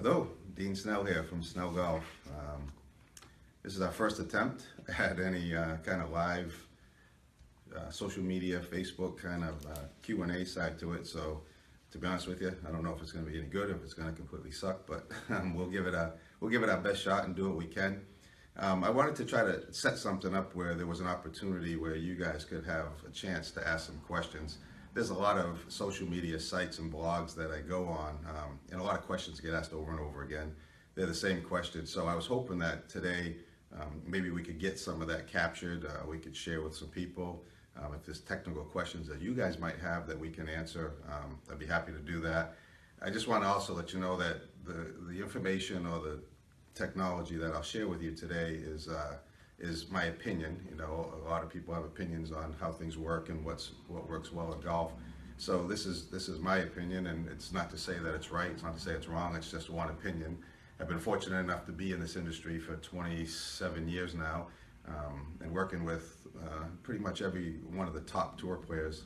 Hello, Dean Snell here from Snell Golf. This is our first attempt at any kind of live social media, Facebook kind of Q&A side to it. So to be honest with you, I don't know if it's going to be any good, if it's going to completely suck, but we'll give it our best shot and do what we can. I wanted to try to set something up where there was an opportunity where you guys could have a chance to ask some questions. There's a lot of social media sites and blogs that I go on, and a lot of questions get asked over and over again. They're the same questions. So I was hoping that today maybe we could get some of that captured. We could share with some people. If there's technical questions that you guys might have that we can answer, I'd be happy to do that. I just want to also let you know that the information or the technology that I'll share with you today is my opinion. You know, a lot of people have opinions on how things work and what works well in golf. So this is my opinion, and it's not to say that it's right, it's not to say it's wrong, it's just one opinion. I've been fortunate enough to be in this industry for 27 years now, and working with pretty much every one of the top tour players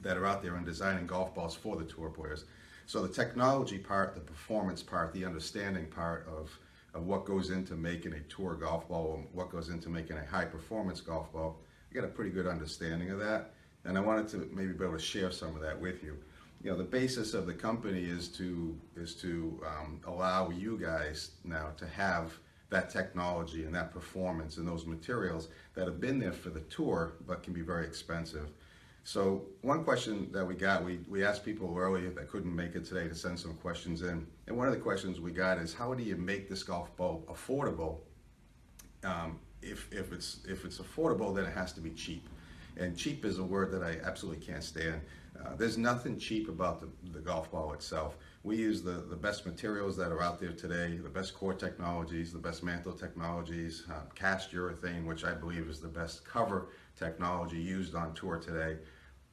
that are out there and designing golf balls for the tour players. So the technology part, the performance part, the understanding part of what goes into making a tour golf ball and what goes into making a high performance golf ball, I got a pretty good understanding of that, and I wanted to maybe be able to share some of that with you. You know, the basis of the company is to allow you guys now to have that technology and that performance and those materials that have been there for the tour but can be very expensive. So one question that we got, we asked people earlier that couldn't make it today to send some questions in, and one of the questions we got is, how do you make this golf ball affordable? If it's affordable, then it has to be cheap, and cheap is a word that I absolutely can't stand. There's nothing cheap about the golf ball itself. We use the best materials that are out there today, the best core technologies, the best mantle technologies, cast urethane, which I believe is the best cover technology used on tour today,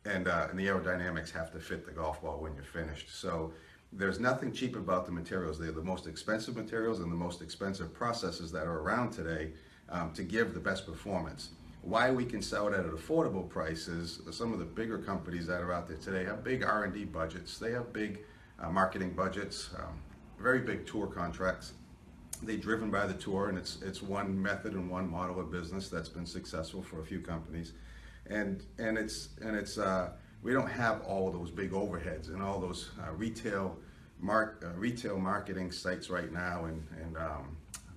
and the aerodynamics have to fit the golf ball when you're finished. So there's nothing cheap about the materials. They're the most expensive materials and the most expensive processes that are around today to give the best performance. Why we can sell it at an affordable price is some of the bigger companies that are out there today have big R&D budgets. They have big marketing budgets, very big tour contracts. They're driven by the tour, and it's one method and one model of business that's been successful for a few companies, and we don't have all those big overheads and all those retail marketing sites right now, and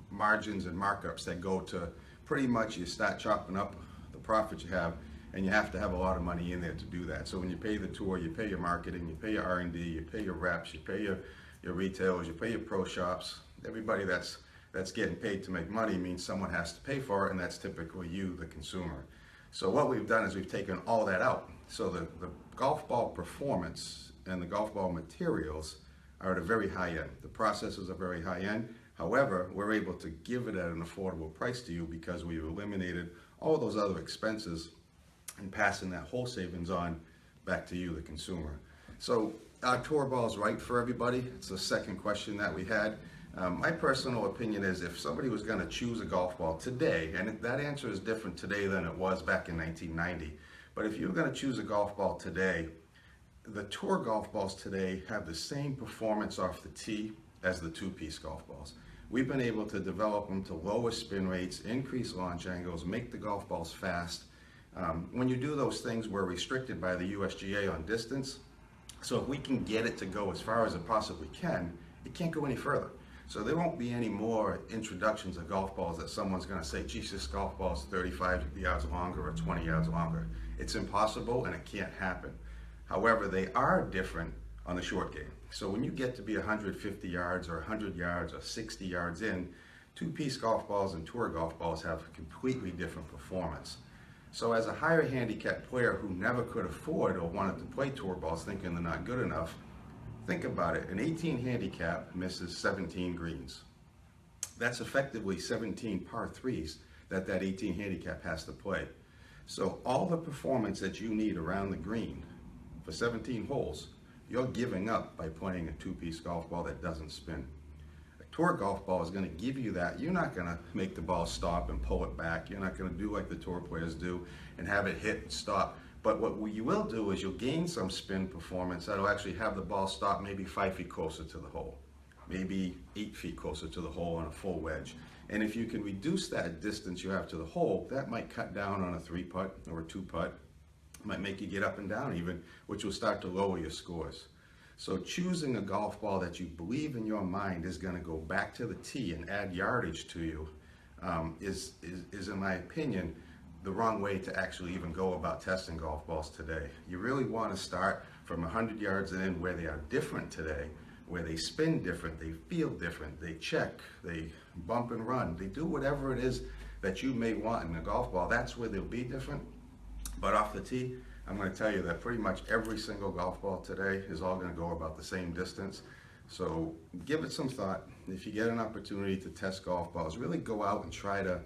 margins and markups that go to pretty much you start chopping up the profit you have, and you have to have a lot of money in there to do that. So when you pay the tour, you pay your marketing, you pay your R&D, you pay your reps, you pay your retailers, you pay your pro shops. Everybody that's getting paid to make money means someone has to pay for it, and that's typically you, the consumer. So what we've done is we've taken all that out. So the golf ball performance and the golf ball materials are at a very high end. The processes are very high end. However, we're able to give it at an affordable price to you because we've eliminated all those other expenses and passing that whole savings on back to you, the consumer. So are tour balls right for everybody? It's the second question that we had. My personal opinion is, if somebody was going to choose a golf ball today, and that answer is different today than it was back in 1990, but if you're going to choose a golf ball today, the tour golf balls today have the same performance off the tee as the two-piece golf balls. We've been able to develop them to lower spin rates, increase launch angles, make the golf balls fast. When you do those things, we're restricted by the USGA on distance. So if we can get it to go as far as it possibly can, it can't go any further. So there won't be any more introductions of golf balls that someone's going to say, geez, this golf ball is 35 yards longer or 20 yards longer. It's impossible, and it can't happen. However, they are different on the short game. So when you get to be 150 yards or 100 yards or 60 yards in, two-piece golf balls and tour golf balls have completely different performance. So as a higher handicap player who never could afford or wanted to play tour balls thinking they're not good enough, think about it. An 18 handicap misses 17 greens. That's effectively 17 par threes that 18 handicap has to play. So all the performance that you need around the green for 17 holes, you're giving up by playing a two-piece golf ball that doesn't spin. A tour golf ball is going to give you that. You're not going to make the ball stop and pull it back. You're not going to do like the tour players do and have it hit and stop. But what you will do is you'll gain some spin performance that'll actually have the ball stop maybe 5 feet closer to the hole. maybe 8 feet closer to the hole on a full wedge. And if you can reduce that distance you have to the hole, that might cut down on a 3-putt or a 2-putt. Might make you get up and down even, which will start to lower your scores. So choosing a golf ball that you believe in your mind is going to go back to the tee and add yardage to you is in my opinion, the wrong way to actually even go about testing golf balls today. You really want to start from 100 yards in where they are different today, where they spin different, they feel different, they check, they bump and run, they do whatever it is that you may want in a golf ball. That's where they'll be different. But off the tee, I'm going to tell you that pretty much every single golf ball today is all going to go about the same distance. So give it some thought. If you get an opportunity to test golf balls, really go out and try to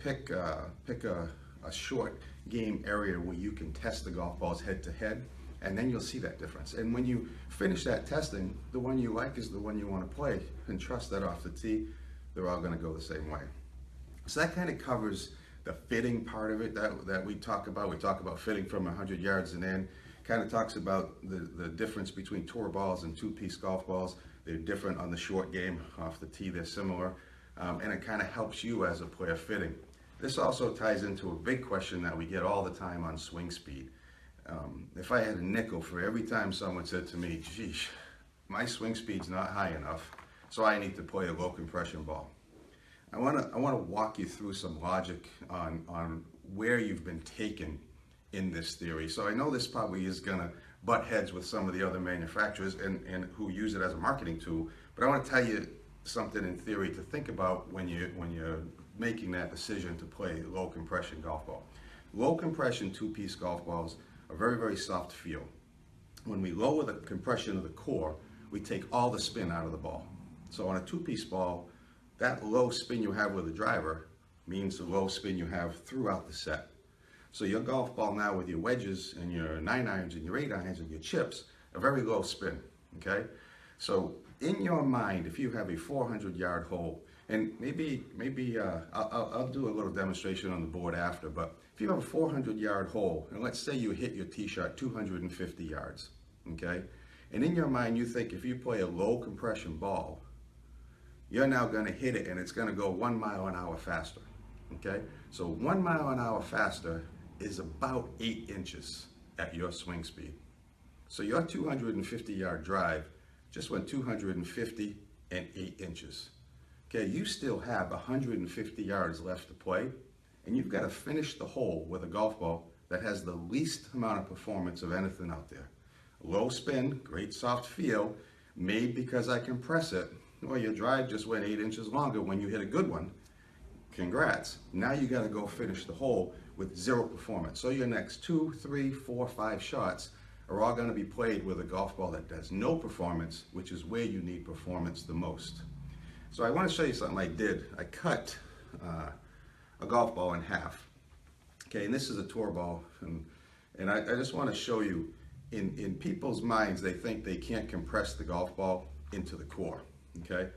pick a short game area where you can test the golf balls head to head, and then you'll see that difference. And when you finish that testing, the one you like is the one you want to play, and trust that off the tee, they're all going to go the same way. So that kind of covers the fitting part of it that we talk about. We talk about fitting from 100 yards and in. Kind of talks about the difference between tour balls and two-piece golf balls. They're different on the short game. Off the tee, they're similar. And it kind of helps you as a player fitting. This also ties into a big question that we get all the time on swing speed. If I had a nickel for every time someone said to me, geez, my swing speed's not high enough, so I need to play a low compression ball. I want to walk you through some logic on where you've been taken in this theory. So I know this probably is going to butt heads with some of the other manufacturers and who use it as a marketing tool, but I want to tell you something in theory to think about when you're making that decision to play low compression golf ball. Low compression two-piece golf balls are very, very soft feel. When we lower the compression of the core, we take all the spin out of the ball. So on a two-piece ball, that low spin you have with the driver means the low spin you have throughout the set. So your golf ball now with your wedges and your 9-irons and your 8-irons and your chips, a very low spin, okay? So in your mind, if you have a 400-yard hole, and maybe I'll do a little demonstration on the board after, but if you have a 400-yard hole, and let's say you hit your tee shot 250 yards, okay? And in your mind, you think if you play a low compression ball, you're now going to hit it and it's going to go 1 mile an hour faster, okay? So 1 mile an hour faster is about 8 inches at your swing speed. So your 250-yard drive just went 250 and 8 inches. Okay, you still have 150 yards left to play, and you've got to finish the hole with a golf ball that has the least amount of performance of anything out there. Low spin, great soft feel, made because I compress it. Well, your drive just went 8 inches longer when you hit a good one. Congrats. Now you got to go finish the hole with zero performance. So your next 2, 3, 4, 5 shots are all going to be played with a golf ball that does no performance, which is where you need performance the most. So I want to show you something I did. I cut a golf ball in half. Okay, and this is a tour ball, and I just want to show you, in people's minds, they think they can't compress the golf ball into the core. Okay,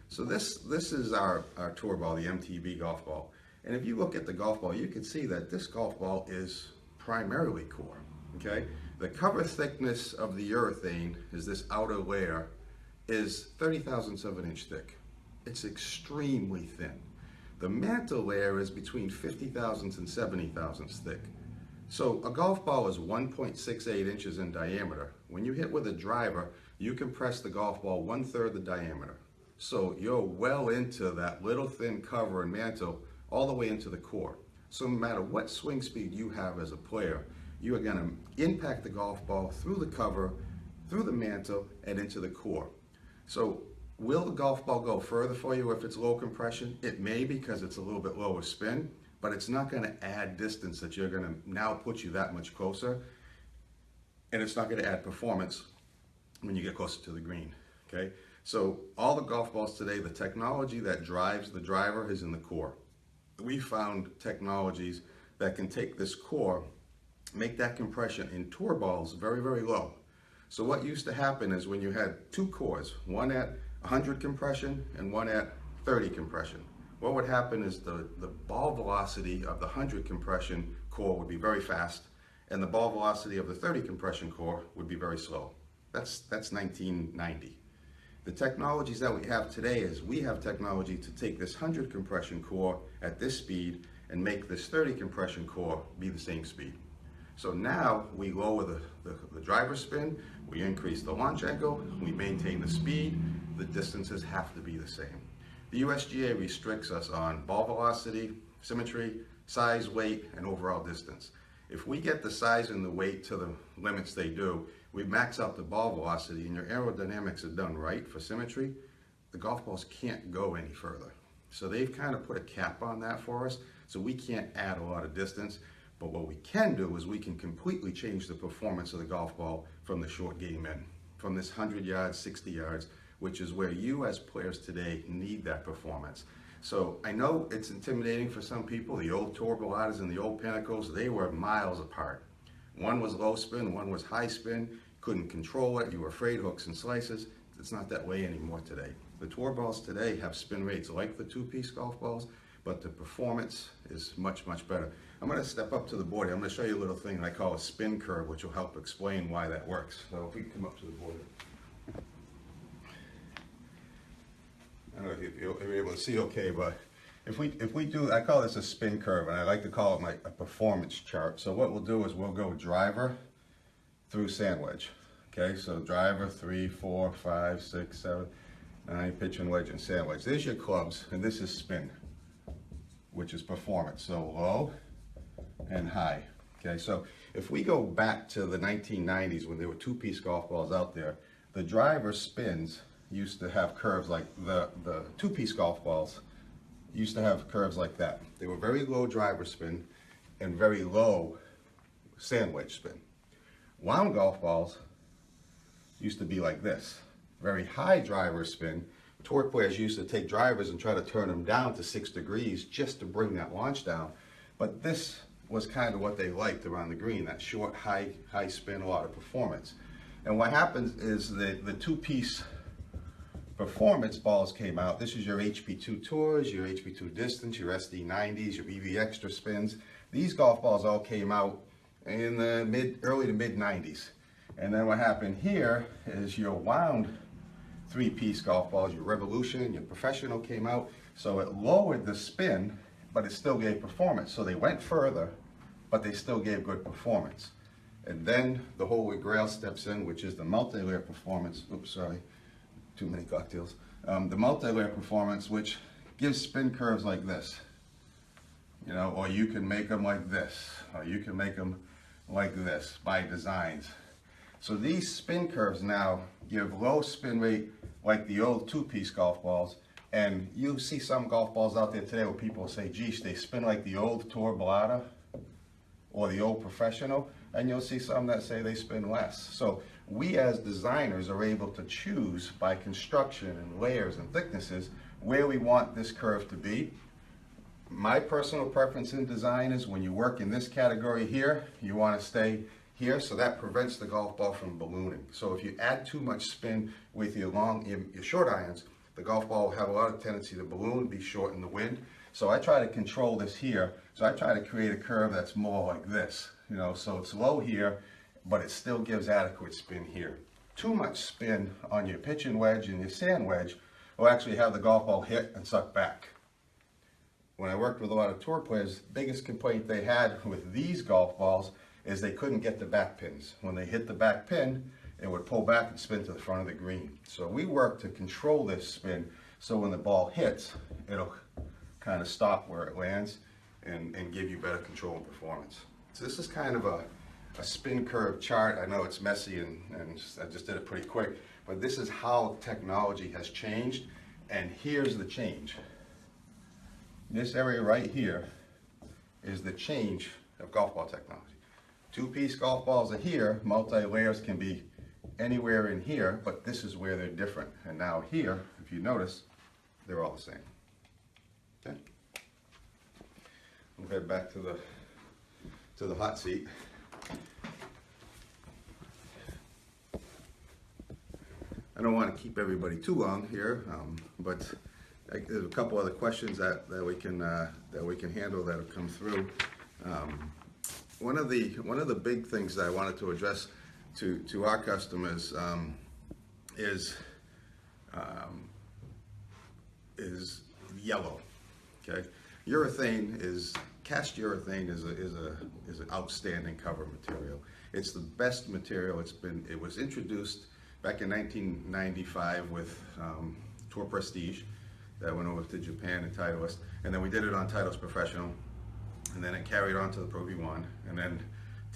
so this is our tour ball, the MTB golf ball. And if you look at the golf ball, you can see that this golf ball is primarily core. Okay, the cover thickness of the urethane is this outer layer is 30 thousandths of an inch thick. It's extremely thin. The mantle layer is between 50 thousandths and 70 thousandths thick. So a golf ball is 1.68 inches in diameter. When you hit with a driver, you compress the golf ball 1/3 the diameter. So you're well into that little thin cover and mantle all the way into the core. So no matter what swing speed you have as a player, you are going to impact the golf ball through the cover, through the mantle, and into the core. So will the golf ball go further for you if it's low compression? It may, because it's a little bit lower spin, but it's not going to add distance that you're going to now put you that much closer, and it's not going to add performance when you get closer to the green, okay? So all the golf balls today, the technology that drives the driver is in the core. We found technologies that can take this core, make that compression in tour balls very, very low. So what used to happen is when you had two cores, one at 100 compression and one at 30 compression, what would happen is the ball velocity of the 100 compression core would be very fast, and the ball velocity of the 30 compression core would be very slow. That's 1990. The technologies that we have today is we have technology to take this 100 compression core at this speed and make this 30 compression core be the same speed. So now we lower the driver spin, we increase the launch angle, we maintain the speed, the distances have to be the same. The USGA restricts us on ball velocity, symmetry, size, weight, and overall distance. If we get the size and the weight to the limits they do, we max out the ball velocity and your aerodynamics are done right for symmetry, the golf balls can't go any further. So they've kind of put a cap on that for us, so we can't add a lot of distance. But what we can do is we can completely change the performance of the golf ball from the short game in, from this 100 yards, 60 yards, which is where you as players today need that performance. So I know it's intimidating for some people. The old Tour Balladas and the old Pinnacles, they were miles apart. One was low spin, one was high spin, couldn't control it, you were afraid hooks and slices. It's not that way anymore today. The Tour balls today have spin rates like the two-piece golf balls, but the performance is much, much better. I'm going to step up to the board here. I'm going to show you a little thing I call a spin curve, which will help explain why that works. So if we come up to the board. I don't know if you're able to see okay, but if we do, I call this a spin curve, and I like to call it a performance chart. So what we'll do is we'll go driver through sand wedge. Okay, so driver, 3, 4, 5, 6, 7, 9, pitch and wedge and sand wedge. There's your clubs, and this is spin, which is performance. So low and high. Okay, so if we go back to the 1990s when there were two-piece golf balls out there, the driver spins used to have curves like the two-piece golf balls used to have curves like that. They were very low driver spin and very low sand wedge spin. Wound golf balls used to be like this. Very high driver spin. Tour players used to take drivers and try to turn them down to 6 degrees just to bring that launch down. But this was kind of what they liked around the green, that short, high spin, a lot of performance. And what happens is the two-piece performance balls came out. This is your HP2 Tours, your HP2 Distance, your SD90s, your BV Extra spins. These golf balls all came out in the early to mid 90s. And then what happened here is your wound three-piece golf balls, your Revolution, your Professional came out. So it lowered the spin, but it still gave performance. So they went further, but they still gave good performance. And then the Holy Grail steps in, which is the multi-layer performance. Oops, sorry, too many cocktails. The multi-layer performance, which gives spin curves like this. You know, or you can make them like this, or you can make them like this by designs. So these spin curves now give low spin rate like the old two-piece golf balls. And you see some golf balls out there today where people say, geez, they spin like the old Tour Ballada or the old Professional. And you'll see some that say they spin less. So we as designers are able to choose by construction and layers and thicknesses where we want this curve to be. My personal preference in design is when you work in this category here, you want to stay here, so that prevents the golf ball from ballooning. So if you add too much spin with your short irons, the golf ball will have a lot of tendency to balloon, be short in the wind. So I try to control this here. So I try to create a curve that's more like this, you know, so it's low here, but it still gives adequate spin here. Too much spin on your pitch and wedge and your sand wedge will actually have the golf ball hit and suck back. When I worked with a lot of tour players, the biggest complaint they had with these golf balls is they couldn't get the back pins. When they hit the back pin, it would pull back and spin to the front of the green. So we work to control this spin so when the ball hits, it'll kind of stop where it lands and give you better control and performance. So this is kind of a spin curve chart. I know it's messy and I just did it pretty quick, but this is how technology has changed, and here's the change. This area right here is the change of golf ball technology. Two-piece golf balls are here, multi-layers can be anywhere in here, but this is where they're different. And now here, if you notice, they're all the same. Okay? We'll head back to the hot seat. I don't want to keep everybody too long here, but there's a couple other questions that we can handle that have come through. One of the big things that I wanted to address to our customers is is yellow. Okay, cast urethane is an outstanding cover material. It's the best material. It was introduced back in 1995 with Tour Prestige that went over to Japan and Titleist, and then we did it on Titleist Professional, and then it carried on to the Pro V1, and then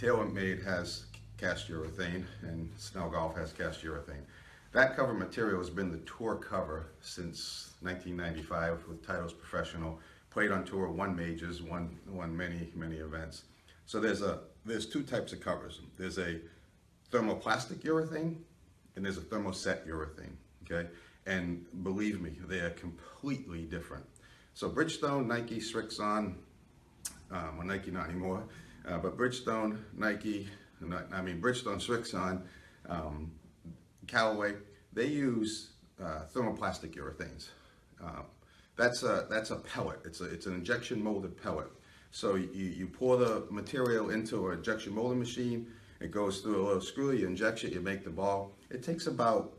TaylorMade has cast urethane, and Snell Golf has cast urethane. That cover material has been the tour cover since 1995 with Titleist Professional. Played on tour, won majors, won many events. So there's two types of covers. There's a thermoplastic urethane and there's a thermoset urethane. Okay, and believe me, they are completely different. So Bridgestone, Nike, Srixon, well, Nike not anymore, but Bridgestone, Nike, Bridgestone, Srixon, Callaway, they use thermoplastic urethanes. That's a pellet. It's an injection molded pellet. So you pour the material into an injection molding machine. It goes through a little screw. You inject it. You make the ball. It takes about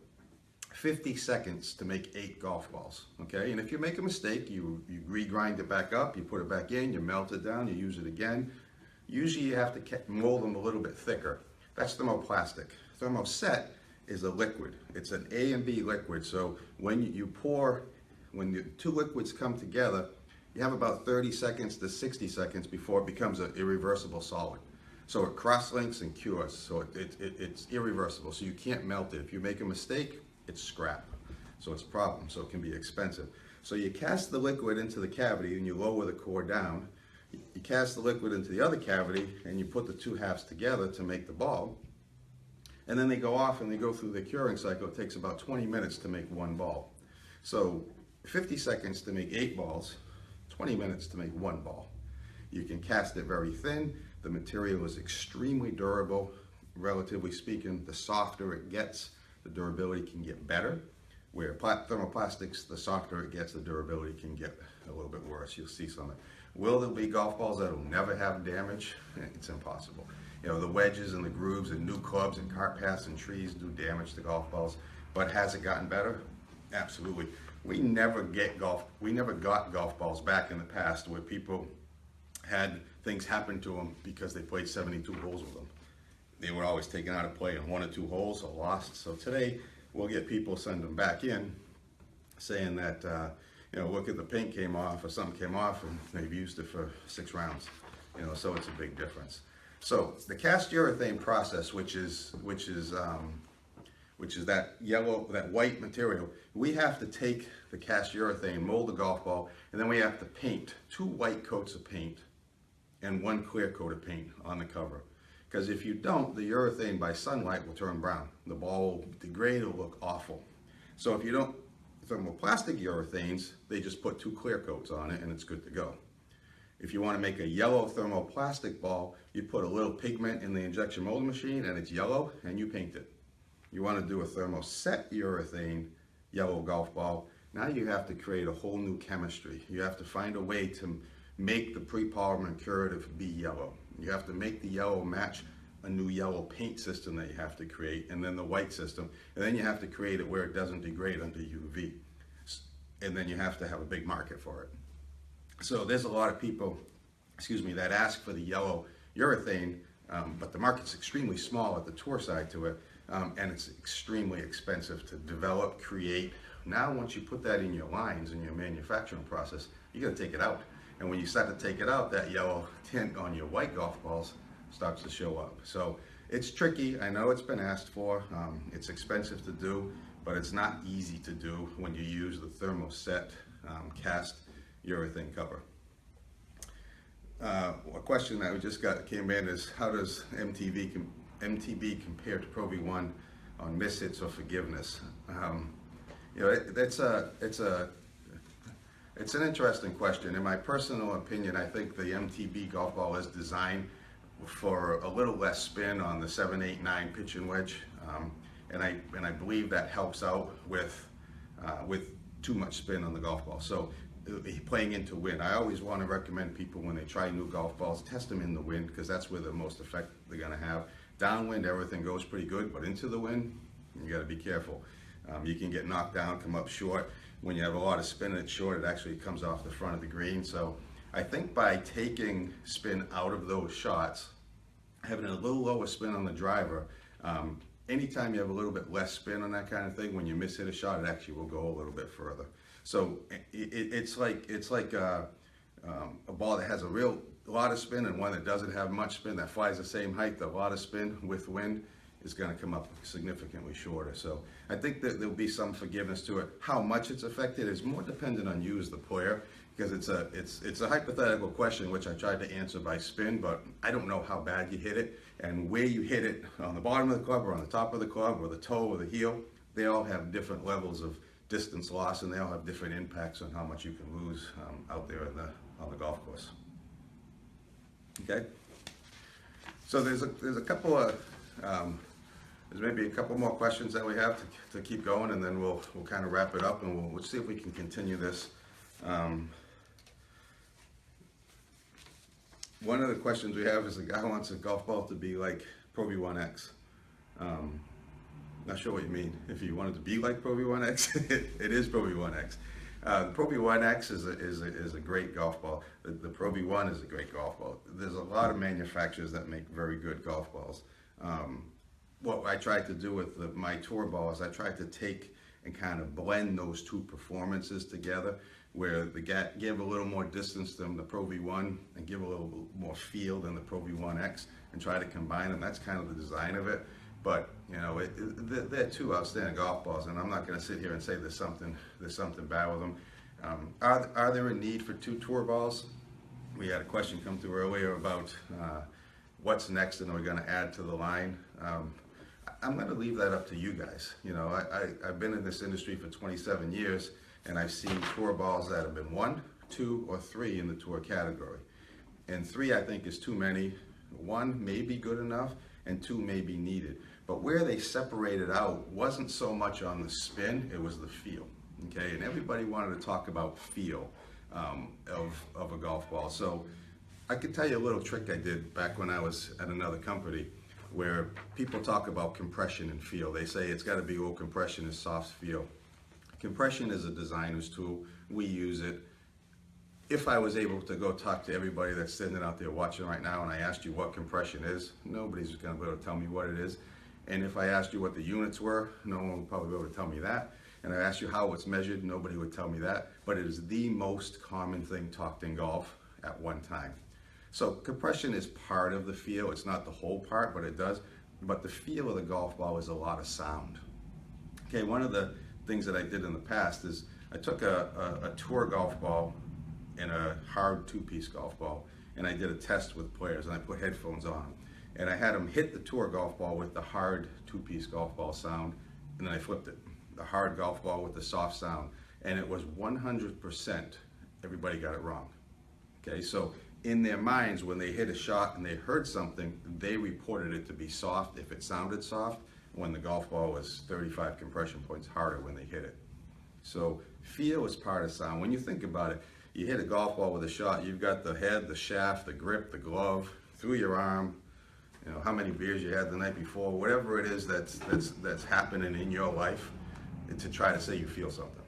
50 seconds to make 8 golf balls. Okay, and if you make a mistake, you regrind it back up. You put it back in. You melt it down. You use it again. Usually you have to mold them a little bit thicker. That's thermoplastic. Thermoset is a liquid. It's an A and B liquid. So when the two liquids come together, you have about 30 seconds to 60 seconds before it becomes an irreversible solid. So it cross-links and cures, so it's irreversible, so you can't melt it. If you make a mistake, it's scrap, so it's a problem, so it can be expensive. So you cast the liquid into the cavity and you lower the core down. You cast the liquid into the other cavity and you put the two halves together to make the ball. And then they go off and they go through the curing cycle. It takes about 20 minutes to make one ball. So 50 seconds to make 8 balls, 20 minutes to make 1 ball. You can cast it very thin. The material is extremely durable. Relatively speaking, the softer it gets, the durability can get better. Where thermoplastics, the softer it gets, the durability can get a little bit worse. You'll see some of it. Will there be golf balls that will never have damage? It's impossible. You know, the wedges and the grooves and new clubs and cart paths and trees do damage to golf balls. But has it gotten better? Absolutely. We never got golf balls back in the past where people had things happen to them because they played 72 holes with them. They were always taken out of play in 1 or 2 holes or lost. So today we'll get people send them back in saying that, look at the paint came off or something came off and they've used it for 6 rounds. So it's a big difference. So the cast urethane process, which is that white material, we have to take the cast urethane, mold the golf ball, and then we have to paint 2 white coats of paint and 1 clear coat of paint on the cover. Because if you don't, the urethane by sunlight will turn brown. The ball will degrade, it'll look awful. So if you don't, thermoplastic urethanes, they just put 2 clear coats on it and it's good to go. If you want to make a yellow thermoplastic ball, you put a little pigment in the injection molding machine and it's yellow and you paint it. You want to do a thermoset urethane yellow golf ball, now you have to create a whole new chemistry. You have to find a way to make the pre-polymer curative be yellow. You have to make the yellow match a new yellow paint system that you have to create, and then the white system, and then you have to create it where it doesn't degrade under UV. And then you have to have a big market for it. So there's a lot of people, that ask for the yellow urethane, but the market's extremely small at the tour side to it, and it's extremely expensive to develop, create. Now once you put that in your lines in your manufacturing process, you got to take it out. And when you start to take it out, that yellow tint on your white golf balls starts to show up. So it's tricky. I know it's been asked for. It's expensive to do, but it's not easy to do when you use the thermoset cast urethane cover. A question that we just came in is, how does MTB compare to Pro V1 on miss hits or forgiveness? It's an interesting question. In my personal opinion, I think the MTB golf ball is designed for a little less spin on the 7, 8, 9 pitch and wedge, and I believe that helps out with too much spin on the golf ball. So playing into wind, I always want to recommend people when they try new golf balls, test them in the wind, because that's where the most effect they're going to have. Downwind, everything goes pretty good, but into the wind, you got to be careful. You can get knocked down, come up short. When you have a lot of spin and it's short, it actually comes off the front of the green. So I think by taking spin out of those shots, having a little lower spin on the driver, anytime you have a little bit less spin on that kind of thing, when you miss hit a shot, it actually will go a little bit further. So it's like a ball that has a lot of spin and one that doesn't have much spin that flies the same height. A lot of spin with wind is going to come up significantly shorter. So I think that there'll be some forgiveness to it. How much it's affected is more dependent on you as the player, because it's a hypothetical question which I tried to answer by spin, but I don't know how bad you hit it and where you hit it, on the bottom of the club or on the top of the club or the toe or the heel. They all have different levels of distance loss, and they all have different impacts on how much you can lose out there on the golf course. Okay, so there's a couple of there's maybe a couple more questions that we have to keep going, and then we'll kind of wrap it up, and we'll see if we can continue this. One of the questions we have is a guy wants a golf ball to be like Pro V1X. Not sure what you mean. If you want it to be like Pro V1X, it is Pro V1X. The Pro V1X is a great golf ball. The Pro V1 is a great golf ball. There's a lot of manufacturers that make very good golf balls. What I tried to do with my tour balls, I tried to take and kind of blend those two performances together, where the give a little more distance than the Pro V1 and give a little more feel than the Pro V1X, and try to combine them. That's kind of the design of it. But you know, they're two outstanding golf balls, and I'm not going to sit here and say there's something bad with them. Are there a need for two tour balls? We had a question come through earlier about what's next, and are we going to add to the line? I'm going to leave that up to you guys. You know, I've been in this industry for 27 years, and I've seen tour balls that have been 1, 2, or 3 in the tour category. And 3, I think, is too many. 1 may be good enough, and 2 may be needed. But where they separated out wasn't so much on the spin, it was the feel. Okay, and everybody wanted to talk about feel of a golf ball. So I could tell you a little trick I did back when I was at another company, where people talk about compression and feel. They say it's got to be low compression and soft feel. Compression is a designer's tool. We use it. If I was able to go talk to everybody that's sitting out there watching right now, and I asked you what compression is, nobody's going to be able to tell me what it is. And if I asked you what the units were, no one would probably be able to tell me that. And I asked you how it's measured, nobody would tell me that. But it is the most common thing talked in golf at one time. So compression is part of the feel. It's not the whole part, but it does. But the feel of the golf ball is a lot of sound. Okay, one of the things that I did in the past is I took a tour golf ball and a hard two-piece golf ball, and I did a test with players, and I put headphones on. And I had them hit the tour golf ball with the hard two-piece golf ball sound, and then I flipped it. The hard golf ball with the soft sound. And it was 100%, everybody got it wrong. Okay, so in their minds, when they hit a shot and they heard something, they reported it to be soft if it sounded soft, when the golf ball was 35 compression points harder when they hit it. So feel is part of sound. When you think about it, you hit a golf ball with a shot, you've got the head, the shaft, the grip, the glove, through your arm, you know, how many beers you had the night before, whatever it is that's happening in your life, to try to say you feel something.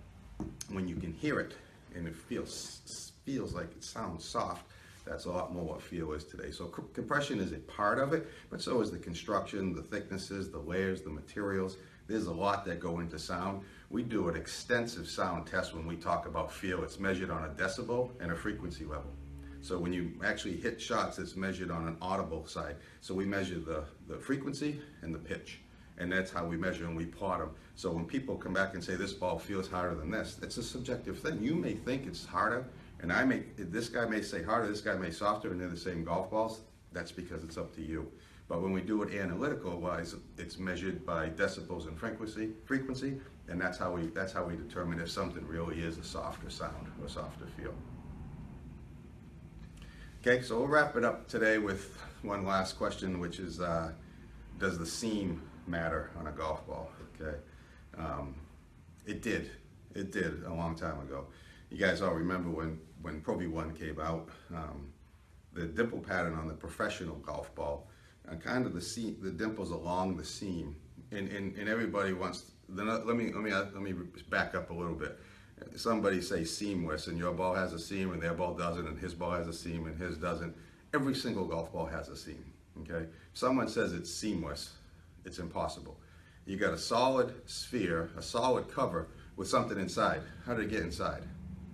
When you can hear it and it feels like it sounds soft, that's a lot more what feel is today. So compression is a part of it, but so is the construction, the thicknesses, the layers, the materials. There's a lot that go into sound. We do an extensive sound test when we talk about feel. It's measured on a decibel and a frequency level. So when you actually hit shots, it's measured on an audible side. So we measure the frequency and the pitch. And that's how we measure, and we plot them. So when people come back and say this ball feels harder than this, it's a subjective thing. You may think it's harder, and this guy may say harder, this guy may softer, and they're the same golf balls. That's because it's up to you. But when we do it analytical-wise, it's measured by decibels and frequency, and that's how we determine if something really is a softer sound or a softer feel. Okay, so we'll wrap it up today with one last question, which is, does the seam matter on a golf ball? Okay, it did a long time ago. You guys all remember when Pro V1 came out, the dimple pattern on the professional golf ball, and kind of the dimples along the seam, and everybody wants then let me back up a little bit. Somebody say seamless, and your ball has a seam, and their ball doesn't, and his ball has a seam, and his doesn't. Every single golf ball has a seam. Okay. Someone says it's seamless, it's impossible. You got a solid sphere, a solid cover with something inside. How did it get inside?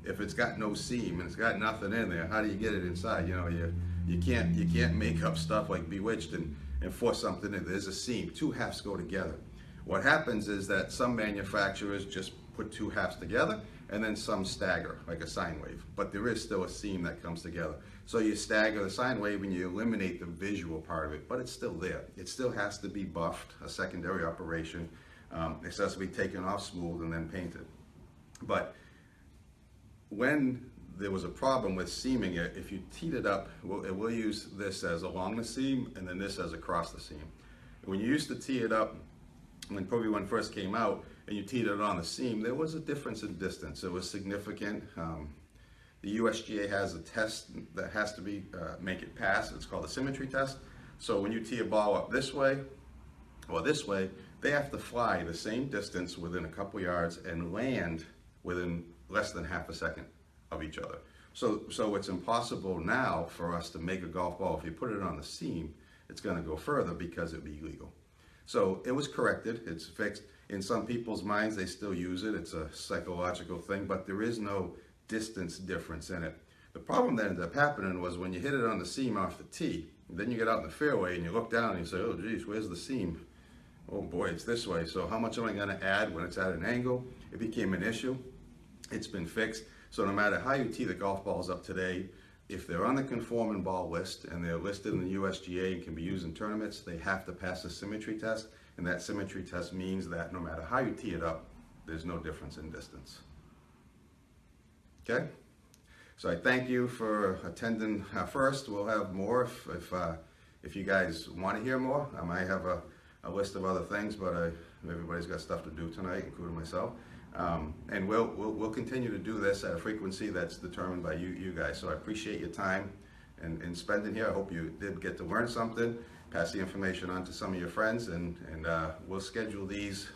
If it's got no seam and it's got nothing in there, how do you get it inside? You know, you can't make up stuff like Bewitched and force something in. There's a seam. Two halves go together. What happens is that some manufacturers just put two halves together, and then some stagger, like a sine wave. But there is still a seam that comes together. So you stagger the sine wave and you eliminate the visual part of it, but it's still there. It still has to be buffed, a secondary operation. It has to be taken off smooth and then painted. But when there was a problem with seaming it, if you teed it up, we'll use this as along the seam and then this as across the seam. When you used to tee it up, when Pro V1 first came out and you teed it on the seam, there was a difference in distance. It was significant. The USGA has a test that has to be make it pass. It's called the Symmetry Test. So when you tee a ball up this way or this way, they have to fly the same distance within a couple yards and land within less than half a second of each other. So it's impossible now for us to make a golf ball. If you put it on the seam, it's going to go further because it'd be illegal. So it was corrected, it's fixed. In some people's minds, they still use it. It's a psychological thing, but there is no distance difference in it. The problem that ended up happening was when you hit it on the seam off the tee, then you get out in the fairway and you look down and you say, oh geez, where's the seam? Oh boy, it's this way. So how much am I going to add when it's at an angle? It became an issue. It's been fixed. So no matter how you tee the golf balls up today, if they're on the conforming ball list and they're listed in the USGA and can be used in tournaments, they have to pass the symmetry test. And that symmetry test means that no matter how you tee it up, there's no difference in distance. Okay? So I thank you for attending first. We'll have more if you guys want to hear more. I might have a list of other things, but everybody's got stuff to do tonight, including myself. And we'll continue to do this at a frequency that's determined by you guys. So I appreciate your time and spending here. I hope you did get to learn something. Pass the information on to some of your friends, and we'll schedule these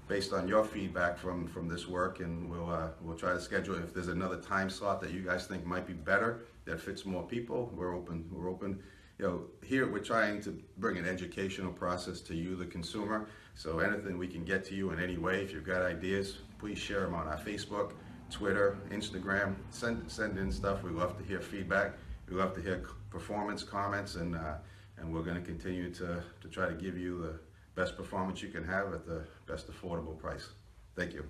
based on your feedback from this work, and we'll try to schedule if there's another time slot that you guys think might be better that fits more people. We're open. You know, here we're trying to bring an educational process to you, the consumer. So anything we can get to you in any way, if you've got ideas, please share them on our Facebook, Twitter, Instagram. Send in stuff. We love to hear feedback. We love to hear performance comments, and we're going to continue to try to give you the best performance you can have at the best affordable price. Thank you.